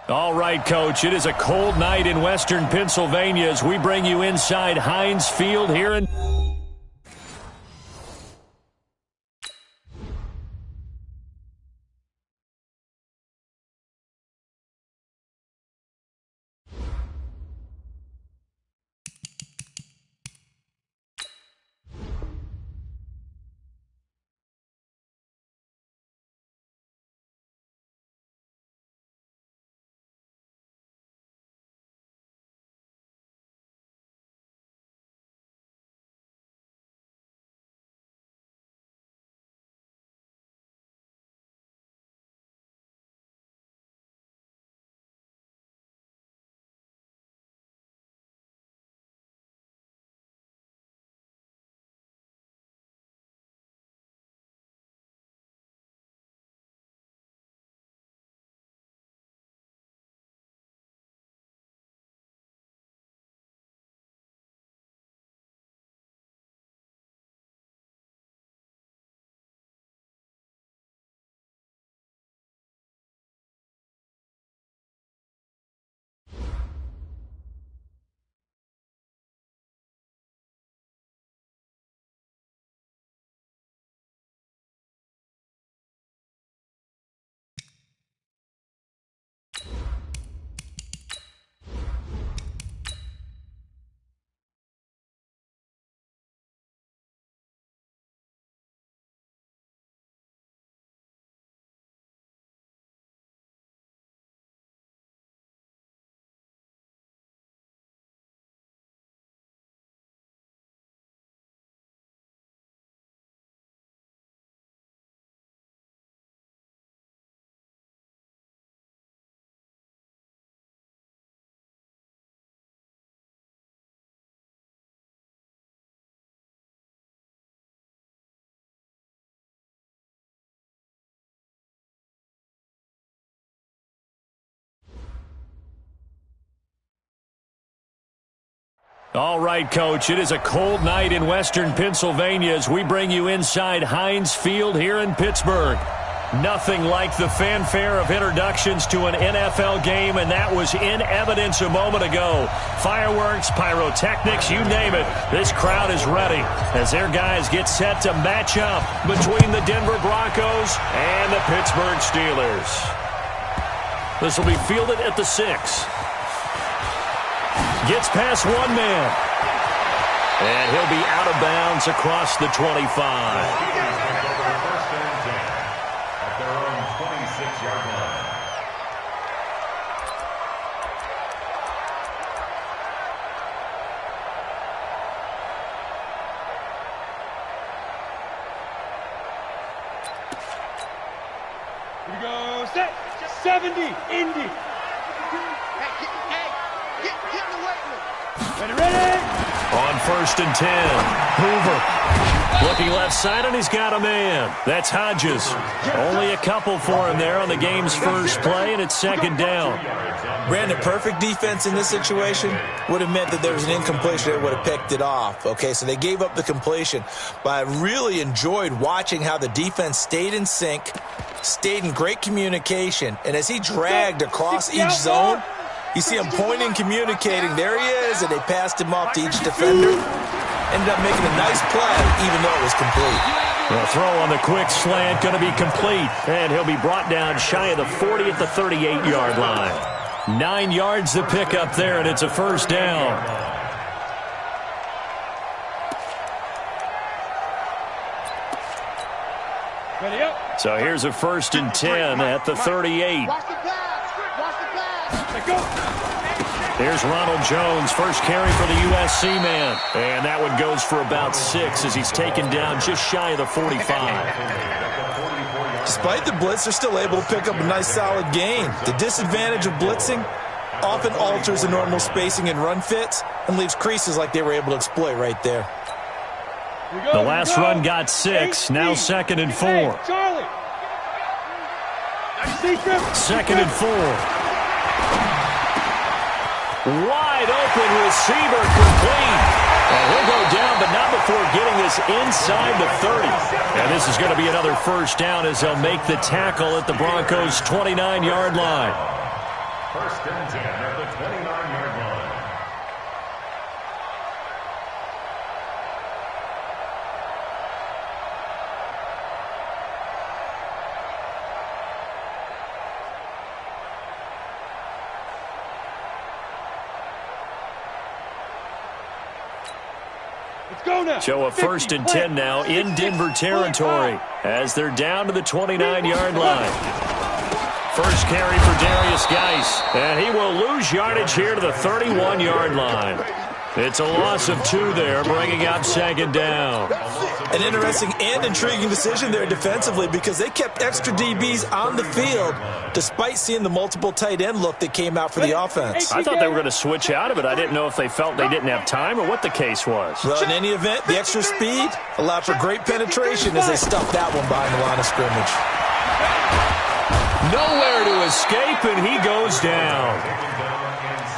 All right, Coach, it is a cold night in western Pennsylvania as we bring you inside Heinz Field here in... All right, Coach, it is a cold night in western Pennsylvania as we bring you inside Heinz Field here in Pittsburgh. Nothing like the fanfare of introductions to an NFL game, and that was in evidence a moment ago. Fireworks, pyrotechnics, you name it. This crowd is ready as their guys get set to match up between the Denver Broncos and the Pittsburgh Steelers. This will be fielded at the 6. Gets past one man. And he'll be out of bounds across the 25. At their own 26-yard line. Here we go. Set. 70. Indy. Ready? On 1st and 10, Hoover looking left side, and he's got a man. That's Hodges. Only a couple for him there on the game's first play, and it's 2nd down. Brandon, perfect defense in this situation would have meant that there was an incompletion that would have picked it off. Okay, so they gave up the completion, but I really enjoyed watching how the defense stayed in sync, stayed in great communication, and as he dragged across each zone, you see him pointing, communicating. There he is, and they passed him off to each defender. Ended up making a nice play, even though it was complete. The throw on the quick slant going to be complete, and he'll be brought down shy of the 40 at the 38-yard line. 9 yards to pick up there, and it's a 1st down. Ready up. So here's a 1st and 10 at the 38. Here's Ronald Jones, first carry for the USC man. And that one goes for about 6 as he's taken down just shy of the 45. Despite the blitz, they're still able to pick up a nice solid gain. The disadvantage of blitzing often alters the normal spacing and run fits and leaves creases like they were able to exploit right there. The last run got 6, now 2nd and 4. 2nd and 4. Wide open receiver complete. And he'll go down, but not before getting this inside the 30. And this is going to be another 1st down as they'll make the tackle at the Broncos' 29-yard line. First and 10 at the 29-yard line. So a first and 10 now in Denver territory as they're down to the 29-yard line. First carry for Darius Geis, and he will lose yardage here to the 31-yard line. It's a loss of 2 there, bringing up second down. An interesting and intriguing decision there defensively because they kept extra DBs on the field despite seeing the multiple tight end look that came out for the offense. I thought they were going to switch out of it. I didn't know if they felt they didn't have time or what the case was. Well, in any event, the extra speed allowed for great penetration as they stuffed that one behind the line of scrimmage. Nowhere to escape, and he goes down.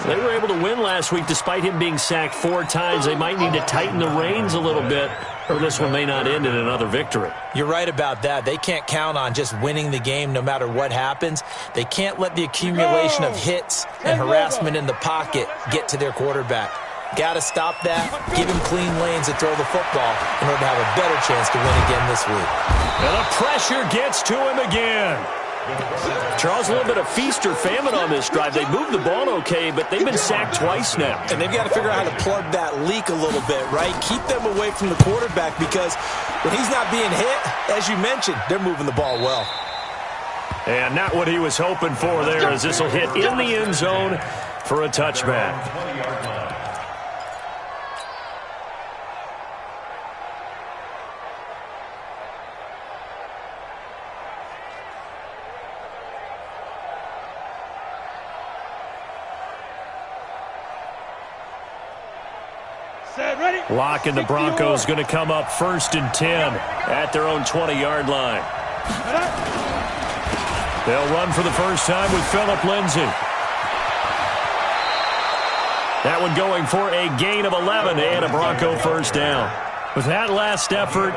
They were able to win last week despite him being sacked 4 times. They might need to tighten the reins a little bit, or this one may not end in another victory. You're right about that. They can't count on just winning the game no matter what happens. They can't let the accumulation of hits and harassment in the pocket get to their quarterback. Got to stop that, give him clean lanes to throw the football in order to have a better chance to win again this week. And the pressure gets to him again. Charles, a little bit of feast or famine on this drive. They moved the ball okay, but they've been sacked twice now. And they've got to figure out how to plug that leak a little bit, right? Keep them away from the quarterback because when he's not being hit, as you mentioned, they're moving the ball well. And not what he was hoping for there, as this will hit in the end zone for a touchback. Locke and the Broncos going to come up first and 10 at their own 20-yard line. They'll run for the first time with Phillip Lindsay. That one going for a gain of 11 and a Bronco first down. With that last effort,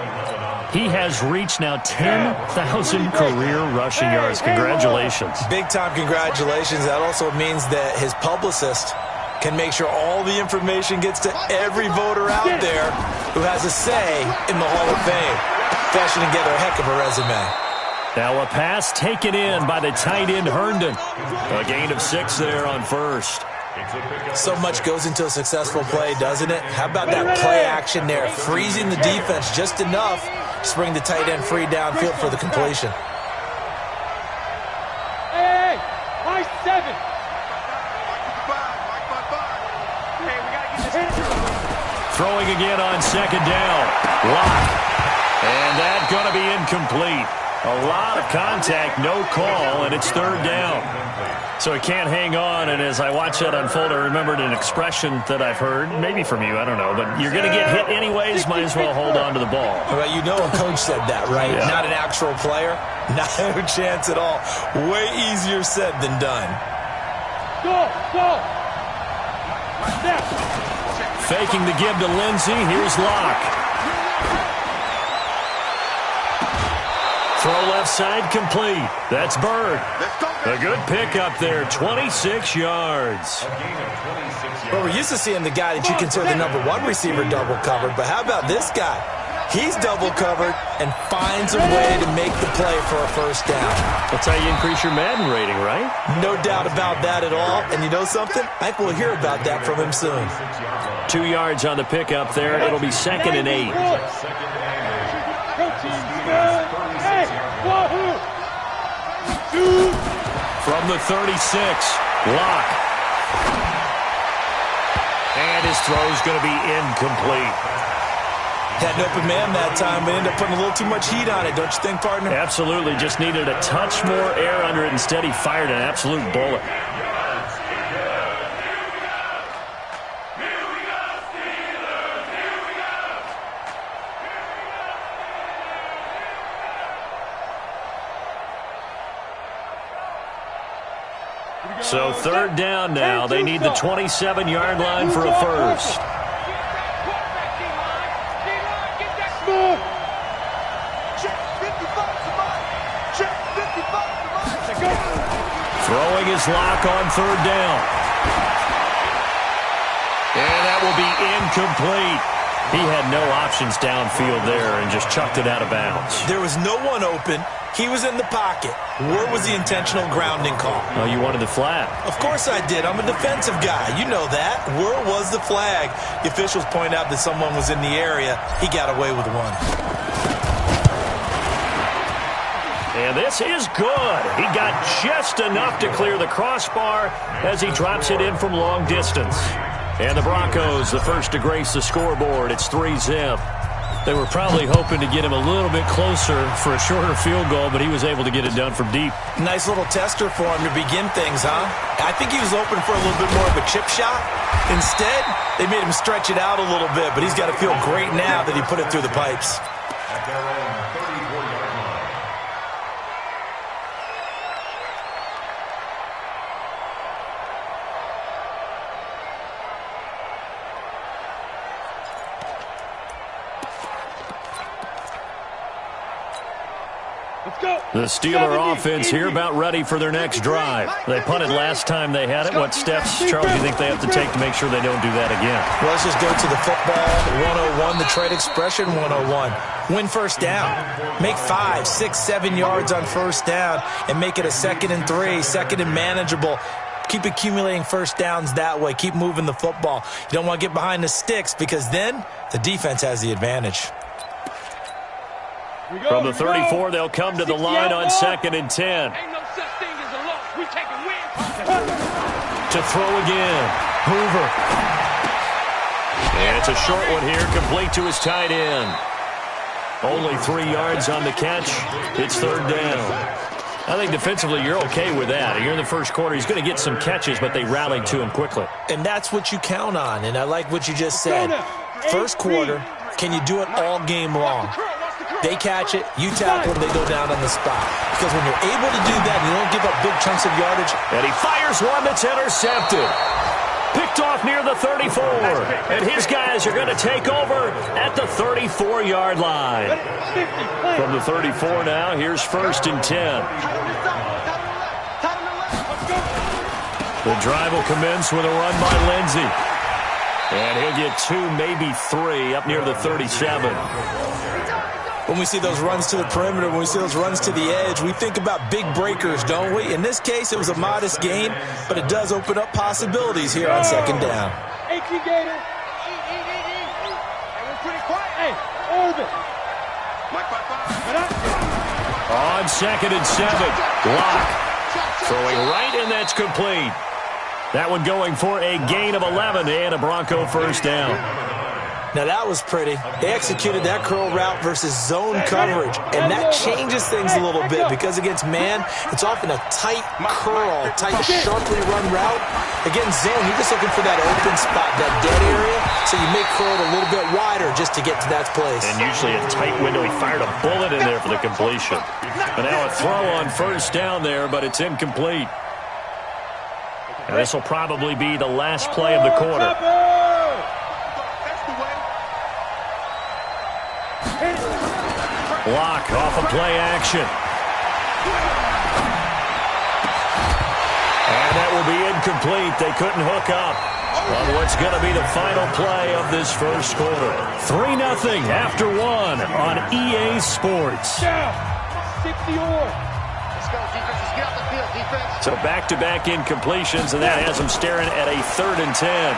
he has reached now 10,000 career rushing yards. Congratulations. Big-time congratulations. That also means that his publicist can make sure all the information gets to every voter out there who has a say in the Hall of Fame. Fashioning together a heck of a resume. Now a pass taken in by the tight end Herndon. A gain of 6 there on first. So much goes into a successful play, doesn't it? How about that play action there? Freezing the defense just enough to bring the tight end free downfield for the completion. Hey, high 7. Throwing again on second down. Locke. And that's going to be incomplete. A lot of contact, no call, and it's third down. So he can't hang on, and as I watch that unfold, I remembered an expression that I've heard, maybe from you, I don't know, but you're going to get hit anyways, might as well hold on to the ball. Well, you know a coach said that, right? Yeah. Not an actual player. Not a chance at all. Way easier said than done. Go! Faking the give to Lindsay. Here's Locke. Throw left side complete. That's Bird. A good pickup there, 26 yards. Well, we're used to seeing the guy that you consider the number 1 receiver double covered, but how about this guy? He's double covered and finds a way to make the play for a first down. That's how you increase your Madden rating, right? No doubt about that at all. And you know something? I think we'll hear about that from him soon. 2 yards on the pickup there. It'll be 2nd and 8. From the 36, Locke. And his throw's going to be incomplete. Had an open man that time, but ended up putting a little too much heat on it, don't you think, partner? Absolutely. Just needed a touch more air under it. Instead, he fired an absolute bullet. So third down now. They need the 27-yard line for a first. Throwing his lock on third down. And that will be incomplete. He had no options downfield there and just chucked it out of bounds. There was no one open. He was in the pocket. Where was the intentional grounding call? Oh, you wanted the flag. Of course I did. I'm a defensive guy. You know that. Where was the flag? The officials point out that someone was in the area. He got away with one. And this is good. He got just enough to clear the crossbar as he drops it in from long distance. And the Broncos, the first to grace the scoreboard. It's 3-zip. They were probably hoping to get him a little bit closer for a shorter field goal, but he was able to get it done from deep. Nice little tester for him to begin things, huh? I think he was hoping for a little bit more of a chip shot. Instead, they made him stretch it out a little bit, but he's got to feel great now that he put it through the pipes. At their own 34-yard line. The Steeler offense here about ready for their next drive. They punted last time they had it. What steps, Charles, do you think they have to take to make sure they don't do that again? Well, let's just go to the football 101, the trade expression 101. Win first down. Make 5, 6, 7 yards on first down and make it a 2nd and 3, 2nd and manageable. Keep accumulating first downs that way. Keep moving the football. You don't want to get behind the sticks because then the defense has the advantage. From the 34, they'll come to the line on 2nd and 10. Ain't no such thing as a loss. We take a win. To throw again. Hoover. And it's a short one here, complete to his tight end. Only 3 yards on the catch. It's third down. I think defensively you're okay with that. You're in the first quarter. He's going to get some catches, but they rallied to him quickly. And that's what you count on, and I like what you just said. First quarter, can you do it all game long? They catch it, you tackle them, they go down on the spot. Because when you're able to do that, and you don't give up big chunks of yardage. And he fires one that's intercepted. Picked off near the 34. And his guys are going to take over at the 34-yard line. From the 34 now, here's 1st and 10. The drive will commence with a run by Lindsey. And he'll get 2, maybe 3 up near the 37. When we see those runs to the perimeter, when we see those runs to the edge, we think about big breakers, don't we? In this case, it was a modest gain, but it does open up possibilities here on 2nd down. Hey, Gator. Hey, we're pretty quiet. Hey, Orbit. On 2nd and 7, Lock. Throwing right, and that's complete. That one going for a gain of 11 and a Bronco first down. Now, that was pretty. They executed that curl route versus zone coverage, and that changes things a little bit because against man, it's often a tight curl, tight, sharply run route. Against zone, you're just looking for that open spot, that dead area, so you make curl a little bit wider just to get to that place. And usually a tight window. He fired a bullet in there for the completion. But now a throw on first down there, but it's incomplete. And this will probably be the last play of the quarter. Lock off of play action. And that will be incomplete. They couldn't hook up on what's going to be the final play of this first quarter. 3-0 after 1 on EA Sports. So back-to-back incompletions, and that has them staring at a 3rd and 10.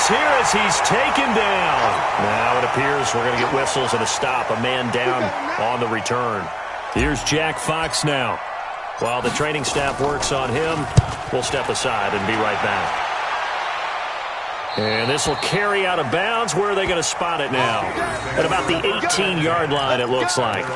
Here as he's taken down. Now it appears we're going to get whistles and a stop. A man down on the return. Here's Jack Fox now. While the training staff works on him, we'll step aside and be right back. And this will carry out of bounds. Where are they going to spot it now? At about the 18-yard line, it looks like.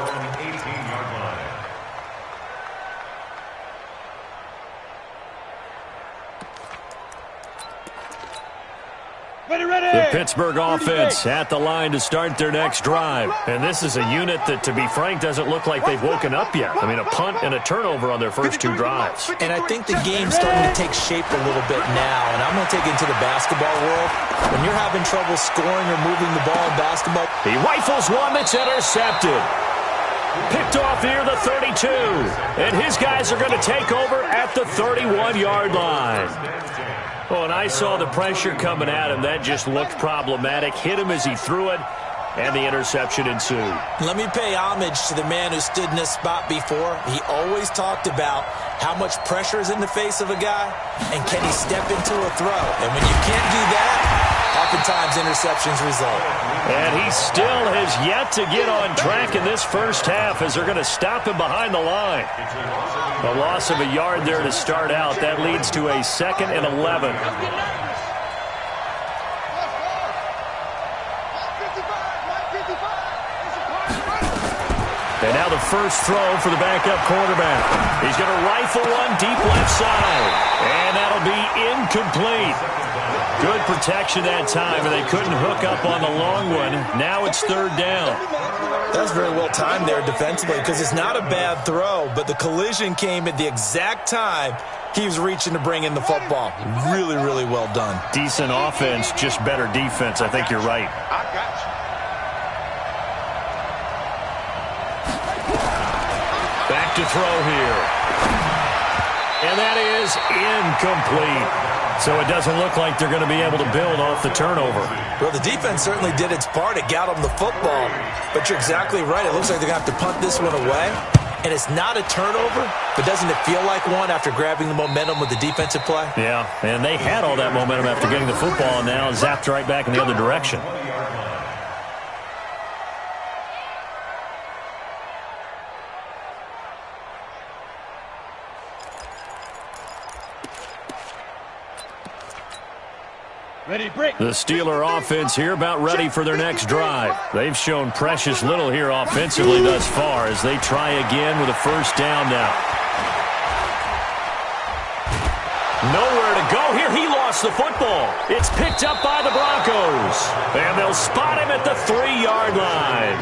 The Pittsburgh offense at the line to start their next drive. And this is a unit that, to be frank, doesn't look like they've woken up yet. I mean, a punt and a turnover on their first 2 drives. And I think the game's starting to take shape a little bit now. And I'm going to take it into the basketball world. When you're having trouble scoring or moving the ball in basketball. He rifles one that's intercepted. Picked off near the 32. And his guys are going to take over at the 31-yard line. Oh, and I saw the pressure coming at him. That just looked problematic. Hit him as he threw it, and the interception ensued. Let me pay homage to the man who stood in this spot before. He always talked about how much pressure is in the face of a guy, and can he step into a throw. And when you can't do that, oftentimes interceptions result. And he still has yet to get on track in this first half as they're going to stop him behind the line. A loss of a yard there to start out. That leads to a 2nd and 11. And now the first throw for the backup quarterback. He's going to rifle one deep left side. And that'll be incomplete. Good protection that time, and they couldn't hook up on the long one. Now it's 3rd down. That's very well timed there defensively because it's not a bad throw, but the collision came at the exact time he was reaching to bring in the football. Really, really well done. Decent offense, just better defense. I think you're right. I got you. Back to throw here. And that is incomplete. So it doesn't look like they're going to be able to build off the turnover. Well, the defense certainly did its part. It got them the football. But you're exactly right. It looks like they're going to have to punt this one away. And it's not a turnover, but doesn't it feel like one after grabbing the momentum with the defensive play? Yeah, and they had all that momentum after getting the football, and now zapped right back in the other direction. The Steeler offense here about ready for their next drive. They've shown precious little here offensively thus far as they try again with a first down now. Nowhere to go here. He lost the football. It's picked up by the Broncos. And they'll spot him at the 3-yard line.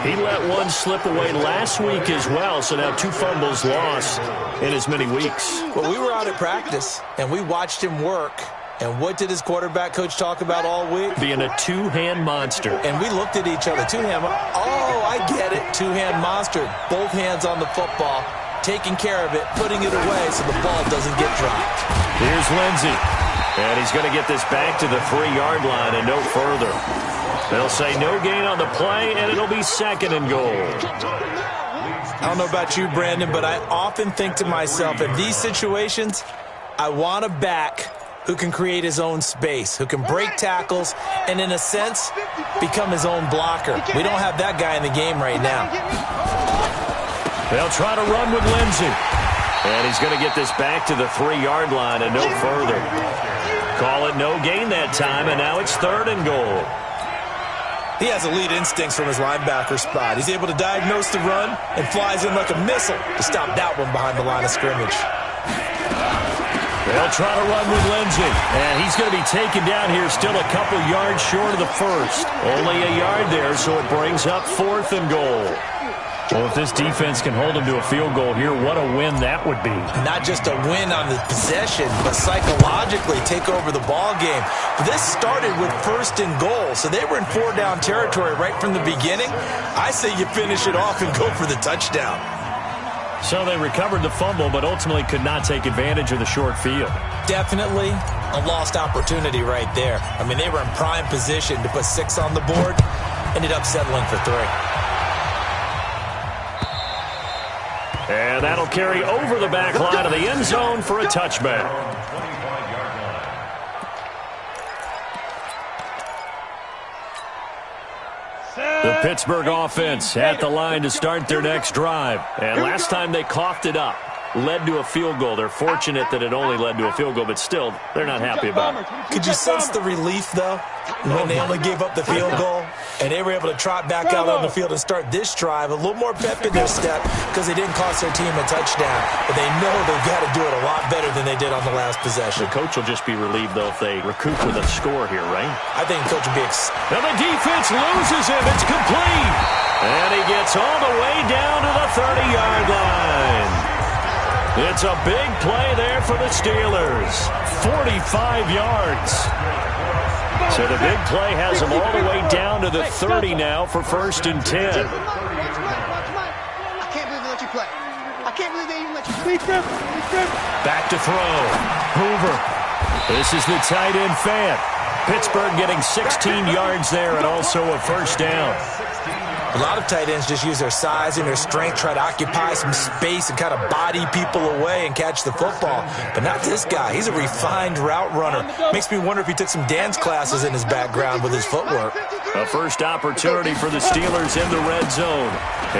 He let one slip away last week as well, so now 2 fumbles lost in as many weeks. Well, we were out at practice, and we watched him work. And what did his quarterback coach talk about all week? Being a 2-hand monster. And we looked at each other. 2-hand. Oh, I get it. 2-hand monster. Both hands on the football, taking care of it, putting it away so the ball doesn't get dropped. Here's Lindsey. And he's going to get this back to the 3-yard line and no further. They'll say no gain on the play, and it'll be 2nd and goal. I don't know about you, Brandon, but I often think to myself, in these situations, I want a back who can create his own space, who can break tackles, and in a sense, become his own blocker. We don't have that guy in the game right now. They'll try to run with Lindsey. And he's going to get this back to the 3-yard line and no further. Call it no gain that time, and now it's 3rd and goal. He has elite instincts from his linebacker spot. He's able to diagnose the run and flies in like a missile to stop that one behind the line of scrimmage. They'll try to run with Lindsey. And he's going to be taken down here still a couple yards short of the first. Only a yard there, so it brings up 4th and goal. Well, if this defense can hold him to a field goal here, what a win that would be. Not just a win on the possession, but psychologically take over the ball game. This started with 1st and goal, so they were in 4-down territory right from the beginning. I say you finish it off and go for the touchdown. So they recovered the fumble, but ultimately could not take advantage of the short field. Definitely a lost opportunity right there. I mean, they were in prime position to put 6 on the board, ended up settling for 3. And that'll carry over the back line of the end zone for a touchback. The Pittsburgh offense at the line to start their next drive. And last time they coughed it up, led to a field goal. They're fortunate that it only led to a field goal, but still, they're not happy about it. Could you sense the relief, though, when they only gave up the field goal? And they were able to trot back out on the field and start this drive. A little more pep in their step because they didn't cost their team a touchdown. But they know they've got to do it a lot better than they did on the last possession. The coach will just be relieved, though, if they recoup with a score here, right? I think the coach will be now the defense loses him. It's complete. And he gets all the way down to the 30-yard line. It's a big play there for the Steelers. 45 yards. So the big play has them all the way down to the 30 now for 1st and 10. can't believe they even let you sleep him. Back to throw. Hoover. This is the tight end Fant. Pittsburgh getting 16 yards there and also a first down. A lot of tight ends just use their size and their strength, try to occupy some space and kind of body people away and catch the football. But not this guy. He's a refined route runner. Makes me wonder if he took some dance classes in his background with his footwork. A first opportunity for the Steelers in the red zone.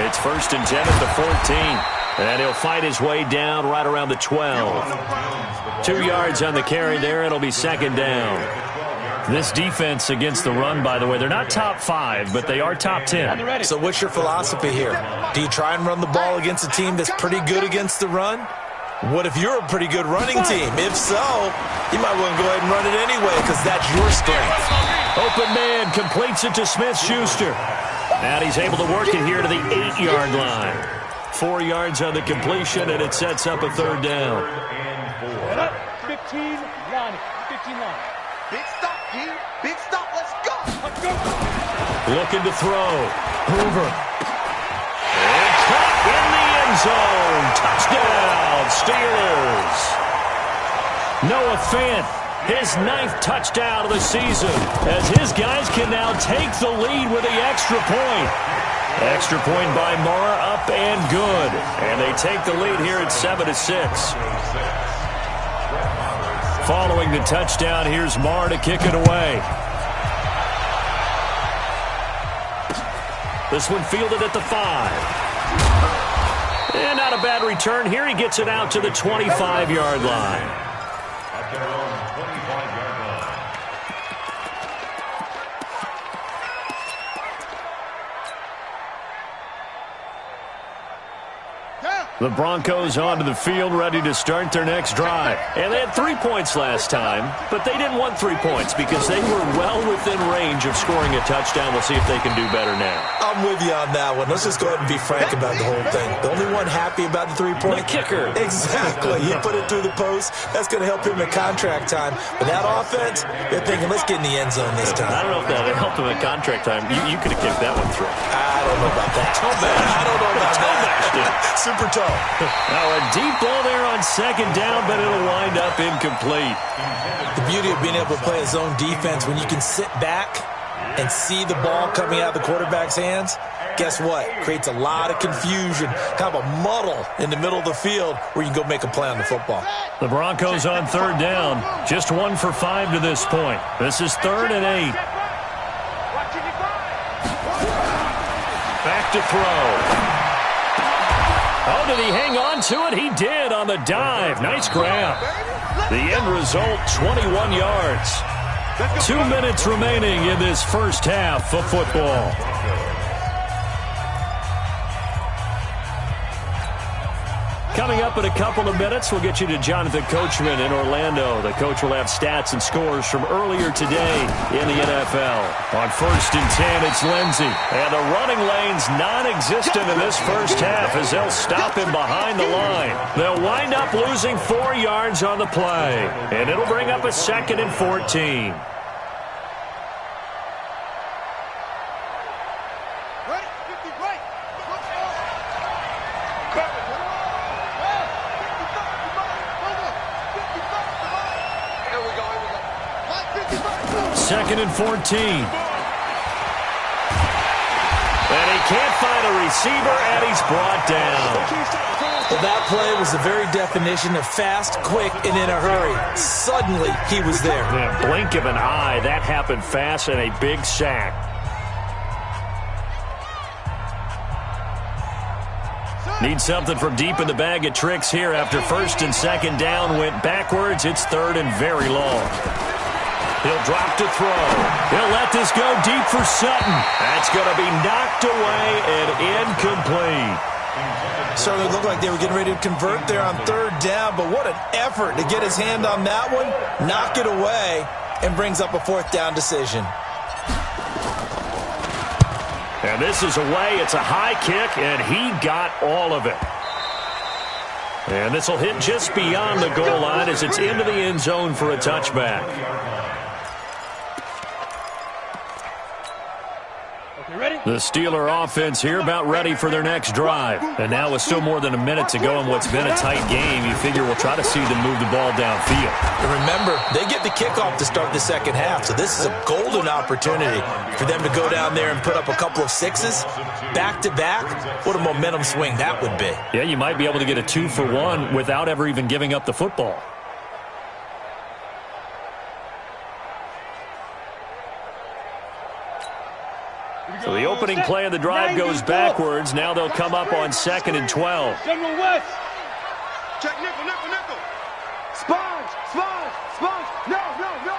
It's 1st and 10 at the 14. And he'll fight his way down right around the 12. 2 yards on the carry there. It'll be 2nd down. This defense against the run, by the way, they're not top 5, but they are top 10. So what's your philosophy here? Do you try and run the ball against a team that's pretty good against the run? What if you're a pretty good running team? If so, you might want to go ahead and run it anyway because that's your strength. Open man completes it to Smith-Schuster. And he's able to work it here to the 8-yard line. 4 yards on the completion, and it sets up a 3rd down. 15 line. Big stop, G. Big stop. Let's go. Let's go. Looking to throw. Hoover. And caught in the end zone. Touchdown, Steelers. Noah Fant, his 9th touchdown of the season, as his guys can now take the lead with the extra point. Extra point by Mara, up and good. And they take the lead here at 7-6. Following the touchdown, here's Marr to kick it away. This one fielded at the 5. And not a bad return here. He gets it out to the 25-yard line. At their own 25-yard line. The Broncos onto the field, ready to start their next drive. And they had 3 points last time, but they didn't want 3 points because they were well within range of scoring a touchdown. We'll see if they can do better now. I'm with you on that one. Let's just go ahead and be frank about the whole thing. The only one happy about the 3-point? The kicker. Exactly. He put it through the post. That's going to help him in contract time. But that offense, they're thinking, let's get in the end zone this time. I don't know if that helped him in contract time. You could have kicked that one through. I don't know about that. I don't know about that. Super tall. Now a deep ball there on 2nd down, but it'll wind up incomplete. The beauty of being able to play a zone defense, when you can sit back and see the ball coming out of the quarterback's hands, guess what? Creates a lot of confusion, kind of a muddle in the middle of the field where you can go make a play on the football. The Broncos on 3rd down, just 1 for 5 to this point. This is 3rd and 8. Back to throw. Oh, did he hang on to it? He did on the dive. Nice grab. The end result, 21 yards. 2 minutes remaining in this first half of football. Coming up in a couple of minutes, we'll get you to Jonathan Coachman in Orlando. The coach will have stats and scores from earlier today in the NFL. On 1st and 10, it's Lindsey. And the running lane's non-existent in this first half as they'll stop him behind the line. They'll wind up losing 4 yards on the play. And it'll bring up a 2nd and 14. Second and 14. And he can't find a receiver, and he's brought down. Well, that play was the very definition of fast, quick, and in a hurry. Suddenly, he was there. Yeah, blink of an eye. That happened fast and a big sack. Need something from deep in the bag of tricks here after 1st and 2nd down went backwards. It's 3rd and very long. He'll drop to throw. He'll let this go deep for Sutton. That's going to be knocked away and incomplete. Certainly looked like they were getting ready to convert there on 3rd down, but what an effort to get his hand on that one, knock it away, and brings up a 4th down decision. And this is away. It's a high kick, and he got all of it. And this will hit just beyond the goal line as it's into the end zone for a touchback. Okay, ready? The Steeler offense here about ready for their next drive. And now with still more than a minute to go in what's been a tight game, you figure we'll try to see them move the ball downfield. And remember, they get the kickoff to start the second half, so this is a golden opportunity for them to go down there and put up a couple of sixes back-to-back. What a momentum swing that would be. Yeah, you might be able to get a 2-for-1 without ever even giving up the football. So the opening play of the drive goes backwards. Now they'll come up on 2nd and 12. General West. Check nickel, nickel, nickel. Sponge, sponge, sponge. No, no, no.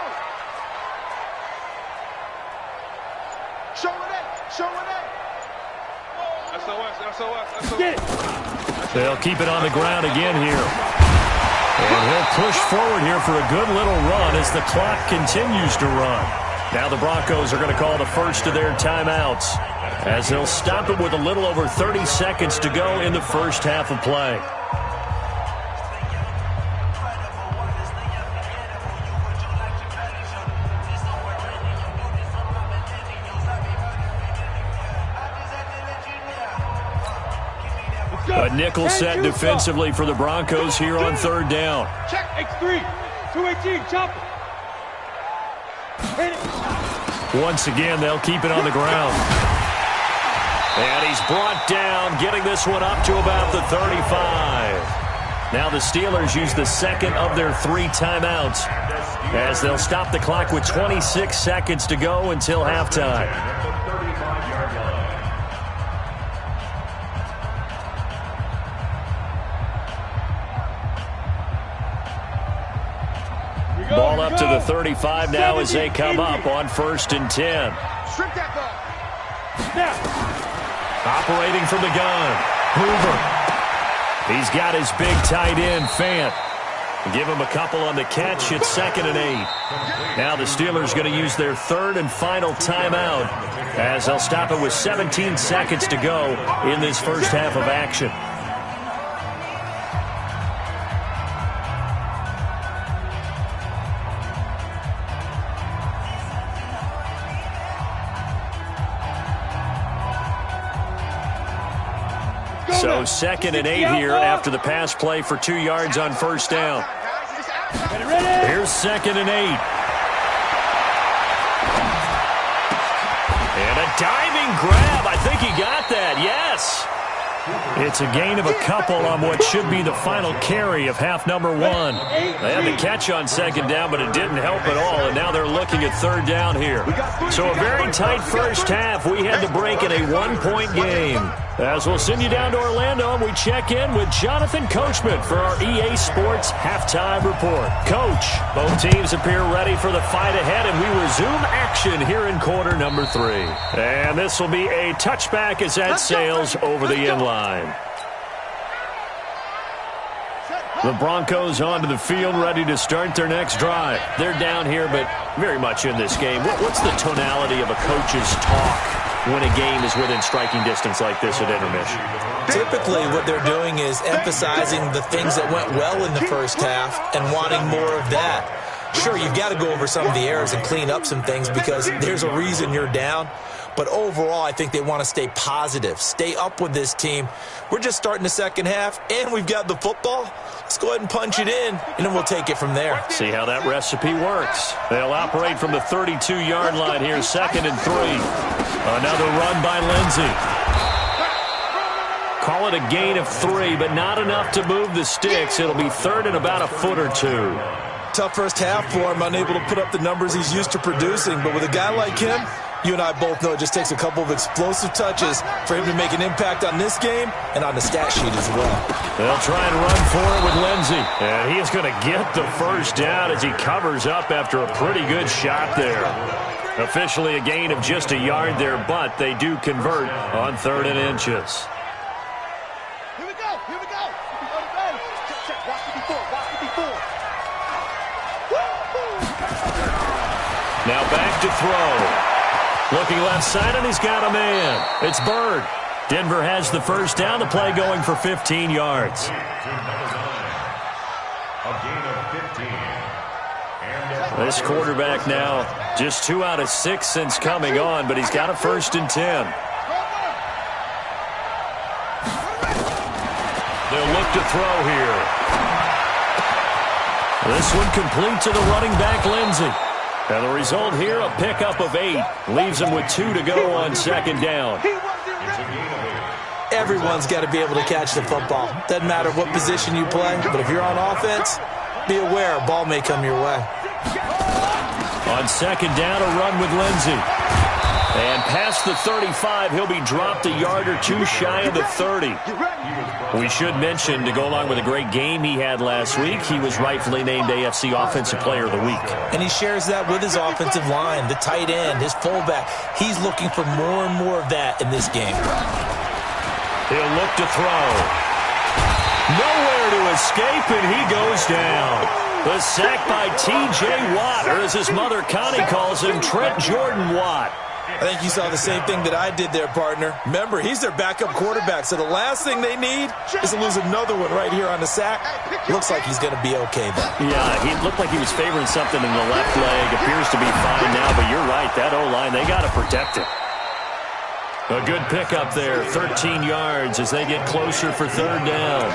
Show it in, show it in. SOS, SOS, SOS. Get it. They'll keep it on the ground again here. And he'll push forward here for a good little run as the clock continues to run. Now the Broncos are going to call the first of their timeouts as they'll stop it with a little over 30 seconds to go in the first half of play. A nickel set defensively for the Broncos here on 3rd down. Check X3, 218, chop it. Once again, they'll keep it on the ground. And he's brought down, getting this one up to about the 35. Now the Steelers use the second of their 3 timeouts as they'll stop the clock with 26 seconds to go until halftime. Ball up to the 35 now as they come up on 1st and 10. Strip that ball. Snap. Operating from the gun, Hoover. He's got his big tight end, Fant. Give him a couple on the catch. It's 2nd and 8. Now the Steelers going to use their 3rd and final timeout as they'll stop it with 17 seconds to go in this first half of action. So 2nd and 8 here after the pass play for 2 yards on 1st down. Here's 2nd and 8. And a diving grab. I think he got that. Yes. It's a gain of a couple on what should be the final carry of half number 1. They had the catch on 2nd down, but it didn't help at all, and now they're looking at 3rd down here. So a very tight first half. We had to break in a 1-point game. As we'll send you down to Orlando, and we check in with Jonathan Coachman for our EA Sports Halftime Report. Coach, both teams appear ready for the fight ahead, and we resume action here in quarter number 3. And this will be a touchback as that sails over the end line. The Broncos onto the field, ready to start their next drive. They're down here, but very much in this game. What's the tonality of a coach's talk when a game is within striking distance like this at intermission? Typically, what they're doing is emphasizing the things that went well in the first half and wanting more of that. Sure, you've got to go over some of the errors and clean up some things because there's a reason you're down. But overall, I think they want to stay positive, stay up with this team. We're just starting the second half, and we've got the football. Let's go ahead and punch it in, and then we'll take it from there. See how that recipe works. They'll operate from the 32-yard line here, 2nd and 3. Another run by Lindsey. Call it a gain of 3, but not enough to move the sticks. It'll be 3rd and about a foot or 2. Tough first half for him, unable to put up the numbers he's used to producing. But with a guy like him, you and I both know it just takes a couple of explosive touches for him to make an impact on this game and on the stat sheet as well. They'll try and run for it with Lindsey. And he is going to get the first down as he covers up after a pretty good shot there. Officially a gain of just a yard there, but they do convert on 3rd and inches. Here we go, here we go. Check, watch it before. Now back to throw. Looking left side, and he's got a man. It's Bird. Denver has the first down. The play going for 15 yards. This quarterback now just 2 out of 6 since coming on, but he's got a 1st and 10. to throw here. This one complete to the running back, Lindsey. And the result here, a pickup of 8. Leaves him with 2 to go on second down. Everyone's got to be able to catch the football. Doesn't matter what position you play, but if you're on offense, be aware a ball may come your way. On second down, a run with Lindsey. And past the 35, he'll be dropped a yard or 2 shy of the 30. We should mention, to go along with a great game he had last week, he was rightfully named AFC Offensive Player of the Week. And he shares that with his offensive line, the tight end, his fullback. He's looking for more and more of that in this game. He'll look to throw. Nowhere to escape, and he goes down. The sack by T.J. Watt, or as his mother Connie calls him, Trent Jordan Watt. I think you saw the same thing that I did there, partner. Remember, he's their backup quarterback, so the last thing they need is to lose another one right here on the sack. Looks like he's going to be okay, though. Yeah, he looked like he was favoring something in the left leg. Appears to be fine now, but you're right. That O-line, they got to protect it. A good pickup there, 13 yards as they get closer for third down.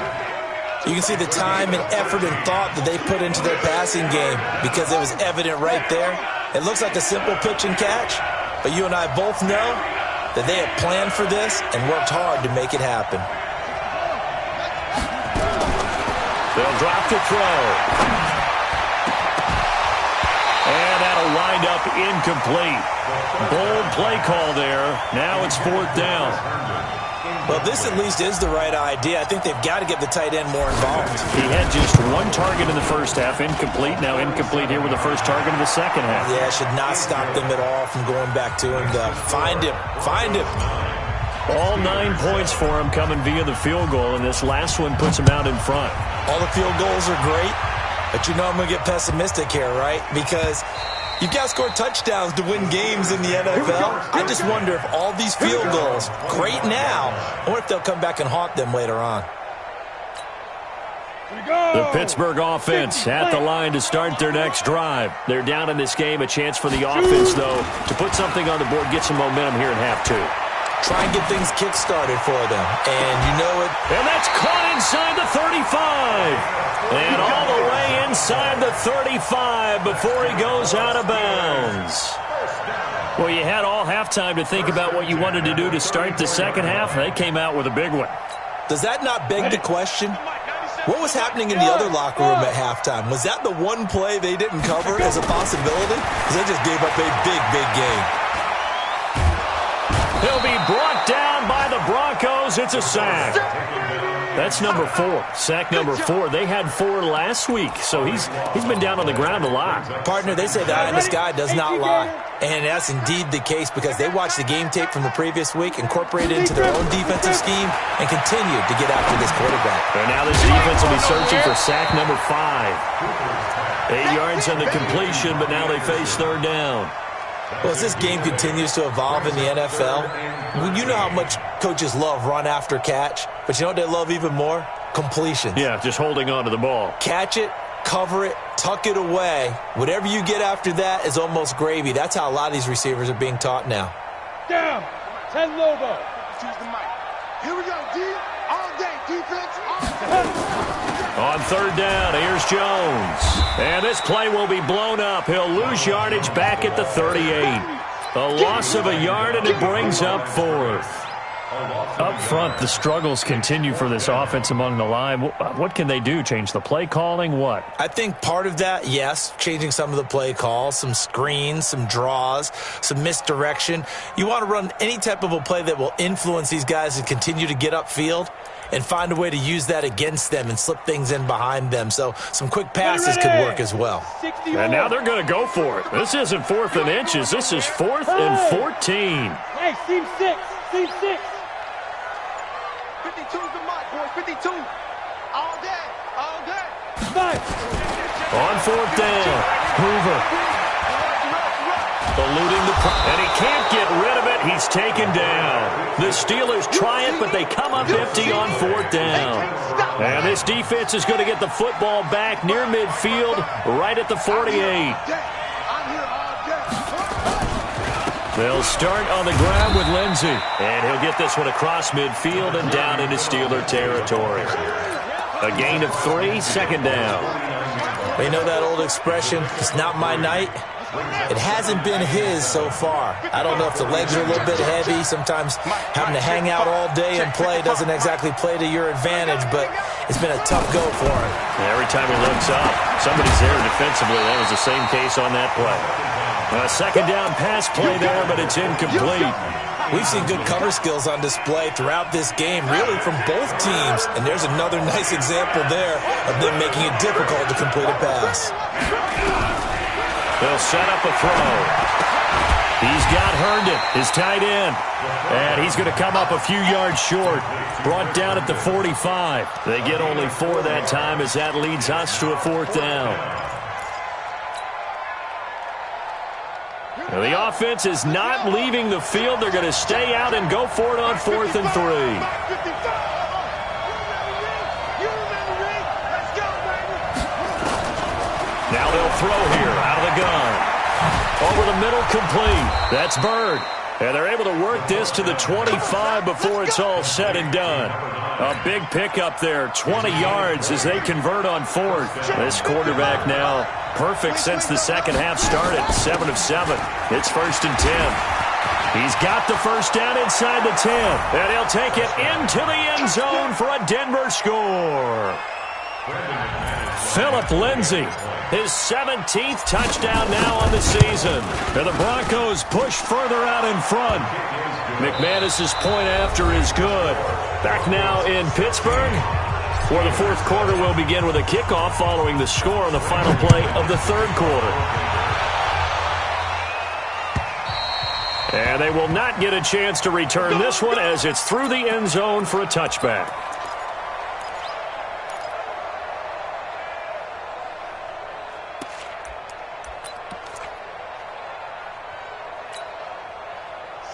You can see the time and effort and thought that they put into their passing game because it was evident right there. It looks like a simple pitch and catch, but you and I both know that they have planned for this and worked hard to make it happen. They'll drop to throw. And that'll wind up incomplete. Bold play call there. Now it's fourth down. Well, this at least is the right idea. I think they've got to get the tight end more involved. He had just 1 target in the first half, incomplete. Now incomplete here with the first target in the second half. Yeah, should not stop them at all from going back to him, though. Find him. Find him. All 9 points for him coming via the field goal, and this last one puts him out in front. All the field goals are great, but you know I'm going to get pessimistic here, right? Because you've got to score touchdowns to win games in the NFL. I just wonder if all these field goals, great now, or if they'll come back and haunt them later on. The Pittsburgh offense at the line to start their next drive. They're down in this game. A chance for the offense, though, to put something on the board, get some momentum here in half 2. Try and get things kick-started for them. And you know it. And that's caught inside the 35. And all the way inside the 35 before he goes out of bounds. Well, you had all halftime to think about what you wanted to do to start the second half. They came out with a big one. Does that not beg the question? What was happening in the other locker room at halftime? Was that the one play they didn't cover as a possibility? Because they just gave up a big, big game. He'll be brought down by the Broncos. It's a sack. That's number 4. Sack number 4. They had 4 last week, so he's been down on the ground a lot. Partner, they say the eye in the sky does not lie. And that's indeed the case because they watched the game tape from the previous week, incorporated it into their own defensive scheme, and continued to get after this quarterback. And now this defense will be searching for sack number 5. 8 yards on the completion, but now they face third down. Well, as this game continues to evolve in the NFL, you know how much coaches love run after catch, but you know what they love even more? Completions. Yeah, just holding on to the ball. Catch it, cover it, tuck it away. Whatever you get after that is almost gravy. That's how a lot of these receivers are being taught now. Down. 10 Lobo. Choose the mic. Here we go, D. All day, defense. All day. On third down, here's Jones. And this play will be blown up. He'll lose yardage back at the 38. A loss of a yard, and it brings up fourth. Up front, the struggles continue for this offense among the line. What can they do? Change the play calling? What? I think part of that, yes, changing some of the play calls, some screens, some draws, some misdirection. You want to run any type of a play that will influence these guys and continue to get upfield and find a way to use that against them and slip things in behind them. So some quick passes could work as well. And now they're going to go for it. This isn't 4th and inches. This is 4th and 14. Hey, team 6. Team 6. 52's the mark, boys. 52. All day. All day. 5. On fourth down, Hoover. Eluding and he can't get rid of it. He's taken down. The Steelers try it, but they come up empty on fourth down. And this defense is going to get the football back near midfield, right at the 48. They'll start on the ground with Lindsey. And he'll get this one across midfield and down into Steeler territory. A gain of 3, second down. You know that old expression, it's not my night? It hasn't been his so far. I don't know if the legs are a little bit heavy. Sometimes having to hang out all day and play doesn't exactly play to your advantage, but it's been a tough go for him. Every time he looks up, somebody's there defensively. That was the same case on that play. A second down pass play there, but it's incomplete. We've seen good cover skills on display throughout this game, really from both teams. And there's another nice example there of them making it difficult to complete a pass. They'll set up a throw. He's got Herndon, his tight end. And he's going to come up a few yards short. Brought down at the 45. They get only 4 that time as that leads us to a 4th down. Now the offense is not leaving the field. They're going to stay out and go for it on 4th and 3. Now they'll throw here out of the gun. Over the middle, complete. That's Bird. And they're able to work this to the 25 before it's all said and done. A big pickup there, 20 yards as they convert on 4th. This quarterback now perfect since the second half started, 7 of 7. It's 1st and 10. He's got the first down inside the 10. And he'll take it into the end zone for a Denver score. Phillip Lindsay, his 17th touchdown now on the season. And the Broncos push further out in front. McManus's point after is good. Back now in Pittsburgh, where the 4th quarter will begin with a kickoff following the score on the final play of the 3rd quarter. And they will not get a chance to return this one as it's through the end zone for a touchback.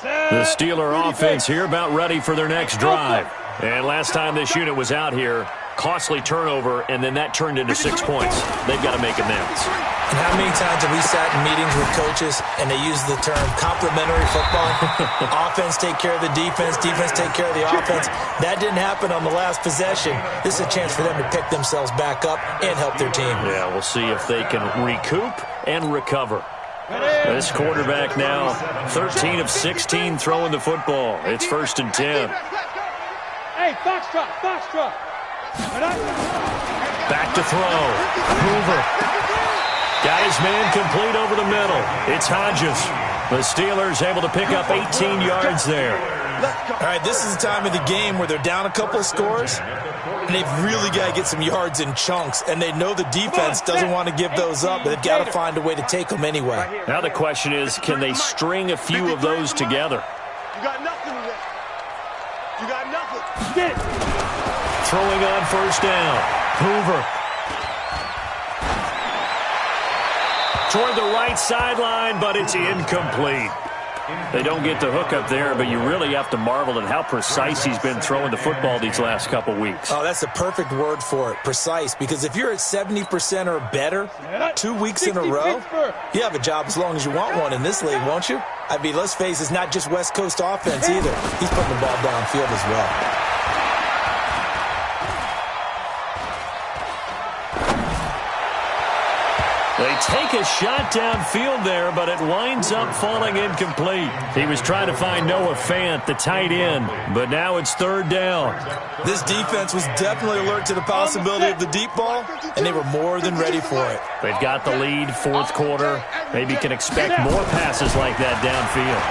The Steeler offense here about ready for their next drive. And last time this unit was out here, costly turnover, and then that turned into 6 points. They've got to make amends. And how many times have we sat in meetings with coaches and they use the term complementary football? Offense take care of the defense, defense take care of the offense. That didn't happen on the last possession. This is a chance for them to pick themselves back up and help their team. Yeah, we'll see if they can recoup and recover. This quarterback now 13 of 16 throwing the football. It's 1st and 10. Hey, foxtrot. Back to throw. Hoover. Got his man complete over the middle. It's Hodges. The Steelers able to pick up 18 yards there. All right, this is the time of the game where they're down a couple of scores, and they've really got to get some yards in chunks, and they know the defense doesn't want to give those up, but they've got to find a way to take them anyway. Now the question is, can they string a few of those together? You got nothing today. You got nothing. Throwing on 1st down. Hoover. Toward the right sideline, but it's incomplete. They don't get the hook up there, but you really have to marvel at how precise he's been throwing the football these last couple weeks. Oh, that's the perfect word for it, precise. Because if you're at 70% or better 2 weeks in a row, you have a job as long as you want one in this league, won't you? I mean, let's face it, it's not just West Coast offense either. He's putting the ball downfield as well. They take a shot downfield there, but it winds up falling incomplete. He was trying to find Noah Fant, the tight end, but now it's 3rd down. This defense was definitely alert to the possibility of the deep ball, and they were more than ready for it. They've got the lead, 4th quarter. Maybe can expect more passes like that downfield.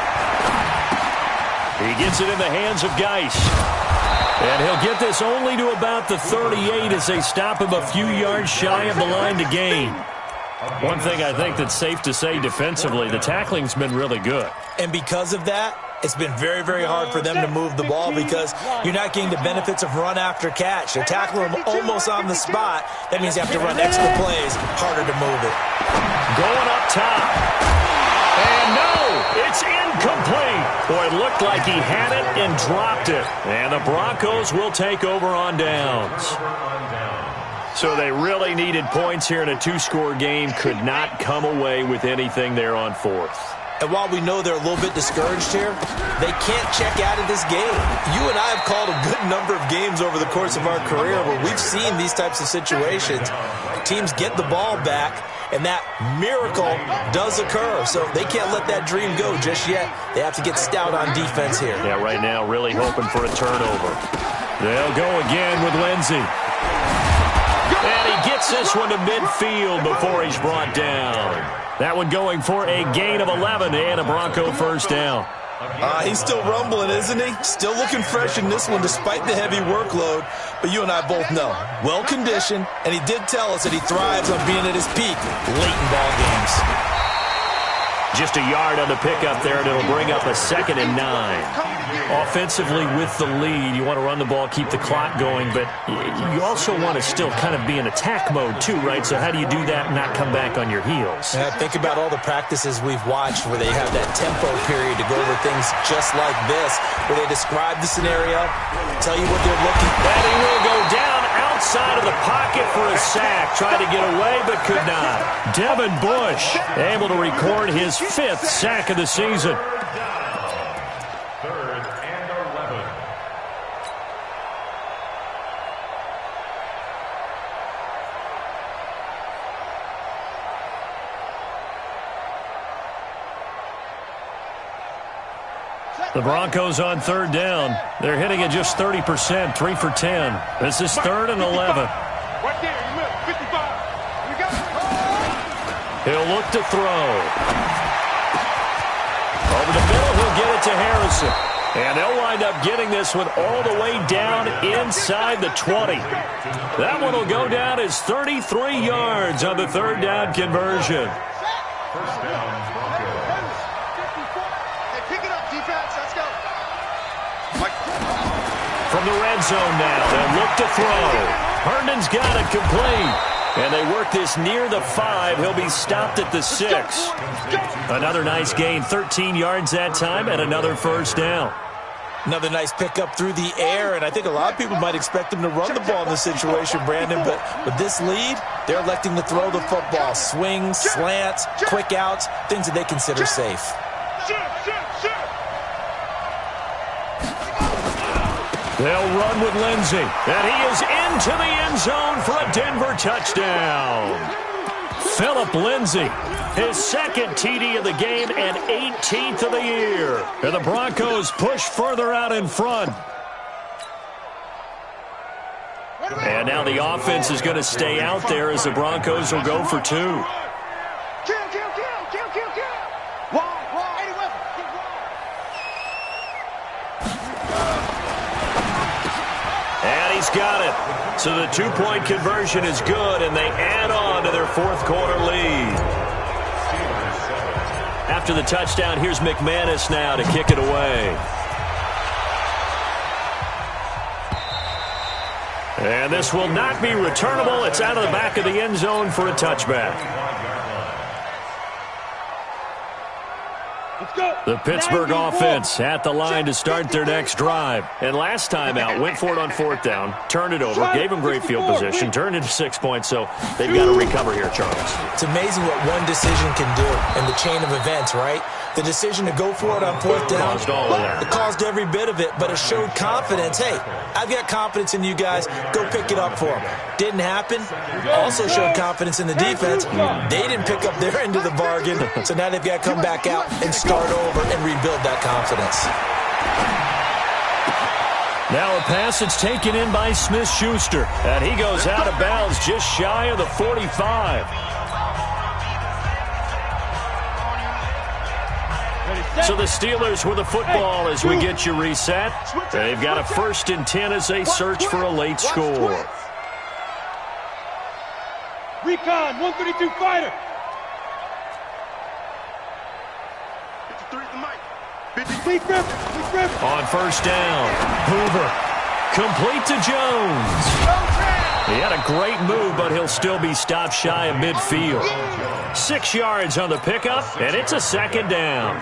He gets it in the hands of Geis. And he'll get this only to about the 38 as they stop him a few yards shy of the line to gain. One thing I think that's safe to say defensively, the tackling's been really good. And because of that, it's been very, very hard for them to move the ball because you're not getting the benefits of run after catch. They're tackling them almost on the spot. That means you have to run extra plays, harder to move it. Going up top. And no, it's incomplete. Boy, it looked like he had it and dropped it. And the Broncos will take over on downs. So they really needed points here in a 2-score game. Could not come away with anything there on 4th. And while we know they're a little bit discouraged here, they can't check out of this game. You and I have called a good number of games over the course of our career where we've seen these types of situations. Teams get the ball back, and that miracle does occur. So they can't let that dream go just yet. They have to get stout on defense here. Yeah, right now really hoping for a turnover. They'll go again with Lindsey. And he gets this one to midfield before he's brought down. That one going for a gain of 11 and a Bronco first down. He's still rumbling, isn't he? Still looking fresh in this one despite the heavy workload. But you and I both know, well-conditioned, and he did tell us that he thrives on being at his peak late in ball games. Just a yard on the pickup there, and it'll bring up a 2nd and 9. Offensively with the lead, you want to run the ball, keep the clock going, but you also want to still kind of be in attack mode too, right? So how do you do that and not come back on your heels? Yeah, think about all the practices we've watched where they have that tempo period to go over things just like this, where they describe the scenario, tell you what they're looking for. And he will go down outside of the pocket for a sack. Tried to get away, but could not. Devin Bush able to record his 5th sack of the season. The Broncos on 3rd down. They're hitting at just 30%, 3 for 10. This is 3rd and 11. Right there, you look, 55. You got it. He'll look to throw. Over the middle, he'll get it to Harrison. And they'll wind up getting this one all the way down inside the 20. That one will go down as 33 yards on the 3rd down conversion. First down, Broncos. Hey, pick it up, defense. Let's go. From the red zone now, they'll look to throw. Herndon's got it complete. And they work this near the 5. He'll be stopped at the 6. Another nice gain, 13 yards that time, and another first down. Another nice pickup through the air, and I think a lot of people might expect them to run the ball in this situation, Brandon, but with this lead, they're electing to throw the football. Swings, slants, quick outs, things that they consider safe. They'll run with Lindsey, and he is into the end zone for a Denver touchdown. Phillip Lindsey, his 2nd TD of the game and 18th of the year. And the Broncos push further out in front. And now the offense is going to stay out there as the Broncos will go for 2. Kill. Wide. 80 weapon. And he's got it. So the 2-point conversion is good, and they add on to their 4th quarter lead. After the touchdown, here's McManus now to kick it away. And this will not be returnable. It's out of the back of the end zone for a touchback. The Pittsburgh offense at the line to start their next drive. And last time out, went for it on 4th down, turned it over, gave them great field position, turned into 6 points, so they've got to recover here, Charles. It's amazing what one decision can do in the chain of events, right? The decision to go for it on 4th down, Caused all of that. it caused every bit of it, but it showed confidence. Hey, I've got confidence in you guys. Go pick it up for them. Didn't happen. Also showed confidence in the defense. They didn't pick up their end of the bargain, so now they've got to come back out and start over and rebuild that confidence. Now a pass that's taken in by Smith-Schuster, and he goes out of bounds just shy of the 45. So the Steelers with the football as we get you reset. They've got a 1st and 10 as they search for a late score. Recon, 132 fighter. 53 at the mic. Lee Griffin. On 1st down, Hoover. Complete to Jones. He had a great move, but he'll still be stopped shy of midfield. 6 yards on the pickup, and it's a 2nd down.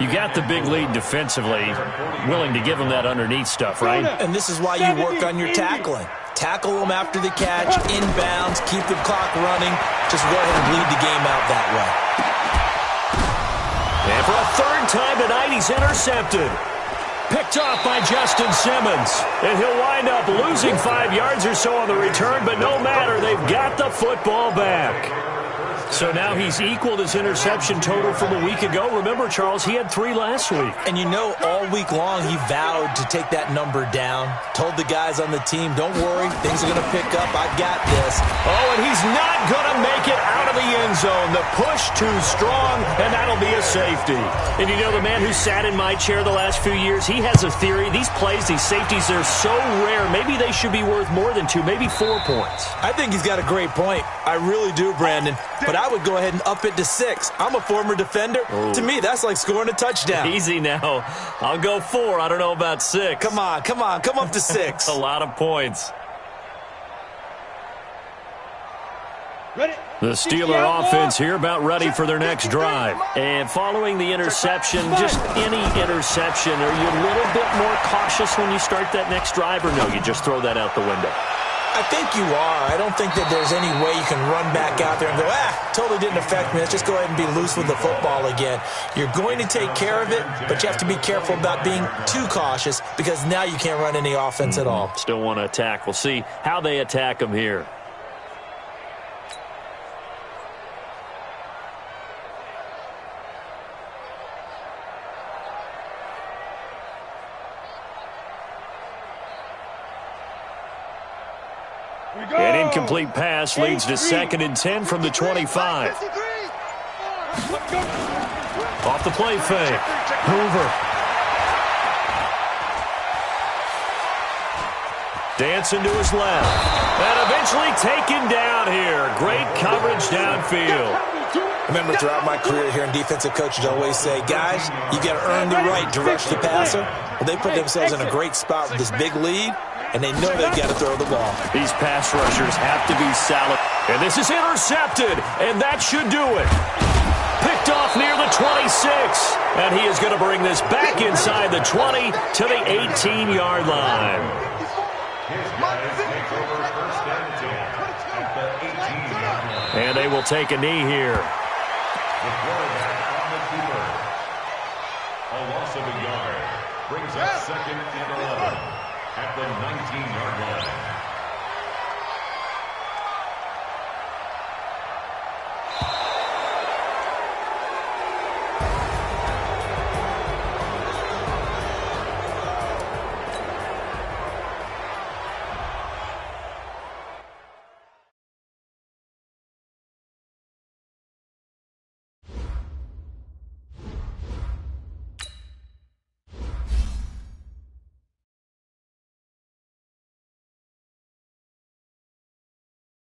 You got the big lead defensively, willing to give him that underneath stuff, right? And this is why you work on your tackling. Tackle them after the catch, inbounds, keep the clock running. Just go ahead and bleed the game out that way. And for a third time tonight, he's intercepted. Picked off by Justin Simmons. And he'll wind up losing 5 yards or so on the return, but no matter, they've got the football back. So now he's equaled his interception total from a week ago. Remember, Charles, he had 3 last week. And you know, all week long he vowed to take that number down. Told the guys on the team, don't worry, things are going to pick up. I've got this. Oh, and he's not going to make it out of the end zone. The push too strong, and that'll be a safety. And you know, the man who sat in my chair the last few years, he has a theory. These plays, these safeties, they're so rare. Maybe they should be worth more than 2, maybe 4 points. I think he's got a great point. I really do, Brandon. But I would go ahead and up it to 6. I'm a former defender. Ooh. To me, that's like scoring a touchdown. Easy now. I'll go 4. I don't know about 6. Come on. Come up to 6. A lot of points. Ready? The Steeler offense here about ready for their next drive. And following the interception, just any interception, are you a little bit more cautious when you start that next drive, or no, you just throw that out the window? I think you are. I don't think that there's any way you can run back out there and go, totally didn't affect me. Let's just go ahead and be loose with the football again. You're going to take care of it, but you have to be careful about being too cautious because now you can't run any offense at all. Still want to attack. We'll see how they attack them here. An incomplete pass leads to 2nd and 10 from the 25. Off the play fake. Hoover. Dancing to his left. And eventually taken down here. Great coverage downfield. Remember, throughout my career here in defensive coaches, I always say, guys, you got to earn the right to rush the passer. Well, they put themselves in a great spot with this big lead, and they know they've got to throw the ball. These pass rushers have to be solid. And this is intercepted, and that should do it. Picked off near the 26, and he is going to bring this back inside the 20 to the 18-yard line. And they will take a knee here. The quarterback on the keeper. A loss of a yard brings up 2nd and 11 at the 19-yard line.